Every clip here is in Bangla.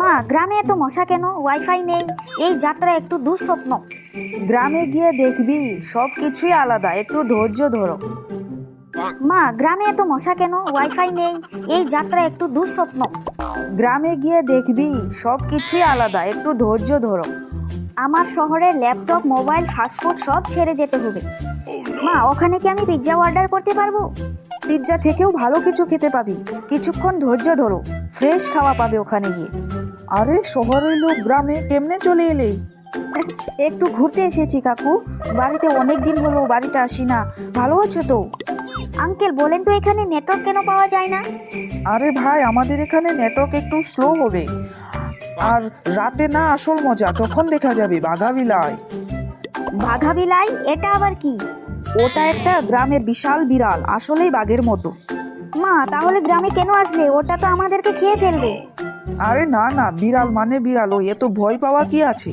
মা, গ্রামে এত মশা কেন? ওয়াইফাই নেই, এই যাত্রা একটু দুঃস্বপ্ন। গ্রামে গিয়ে দেখবি সব কিছুই আলাদা, একটু ধৈর্য ধরো। মা, গ্রামে এত মশা কেন? ওয়াইফাই নেই, এই যাত্রা একটু দুঃস্বপ্ন। গ্রামে গিয়ে দেখবি সব কিছুই আলাদা, একটু ধৈর্য ধরো। আমার শহরে ল্যাপটপ, মোবাইল, ফাস্টফুড সব ছেড়ে যেতে হবে। মা, ওখানে কি আমি পিৎজা অর্ডার করতে পারবো? পিৎজা থেকেও ভালো কিছু খেতে পাবি, কিছুক্ষণ ধৈর্য ধরো, ফ্রেশ খাওয়া পাবে ওখানে গিয়ে। আরে শহরের লোক গ্রামে কেমনে চলে এলে? একটু ঘুরতে এসেছি কাকু, বাড়িতে অনেক দিন হলো, বাড়িতে আসি না। ভালো আছো তো? আঙ্কেল, বলেন তো এখানে নেটওয়ার্ক কেন পাওয়া যায় না? আরে ভাই, আমাদের এখানে নেটওয়ার্ক একটু স্লো হবে। আর রাতে না আসল মজা, তখন দেখা যাবে বাঘাবিলায়। বাঘা বিলাই, এটা আবার কি? ওটা একটা গ্রামের বিশাল বিড়াল, আসলেই বাঘের মতো। মা, তাহলে গ্রামে কেন আসলে? ওটা তো আমাদেরকে খেয়ে ফেলবে। আরে না না, বিড়াল মানে বিড়াল, ও এত ভয় পাওয়া কি আছে?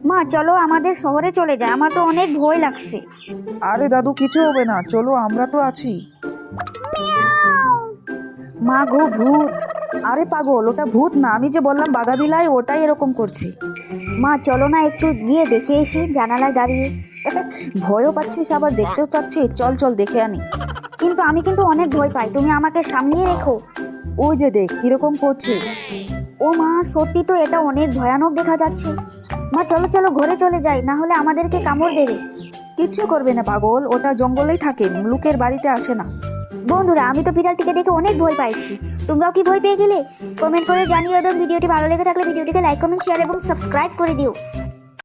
মা, চলো আমাদের শহরে চলে যায়, আমার তো অনেক ভয় লাগছে। আরে দাদু, কিছু হবে না, চলো, আমরা তো আছি। মা গো, ভূত! আরে পাগল, ওটা ভূত না, আমি যে বললাম বাঘাবিলাই, ওটাই এরকম করছে। মা, চলো না একটু গিয়ে দেখে এসি জানালায় দাঁড়িয়ে। ভয়ও পাচ্ছিস আবার দেখতেও চাচ্ছিস, চল চল দেখে আনি। কিন্তু আমি কিন্তু অনেক ভয় পাই, তুমি আমাকে সামলিয়ে রেখো। ওই যে দেখ কিরকম করছে। ও মা, সত্যি তো এটা অনেক ভয়ানক দেখা যাচ্ছে। মা, চলো চলো ঘরে চলে যাই, না হলে আমাদেরকে কামড় দেবে। কিচ্ছু করবে না পাগল, ওটা জঙ্গলেই থাকে, লোকের বাড়িতে আসে না। বন্ধুরা, আমি তো বিড়ালটিকে দেখে অনেক ভয় পাইছি, তোমরাও কি ভয় পেয়ে গেলে? কমেন্ট করে জানিও, এবং ভিডিওটি ভালো লেগে থাকলে ভিডিওটিকে লাইক, কমেন্ট, শেয়ার এবং সাবস্ক্রাইব করে দিও।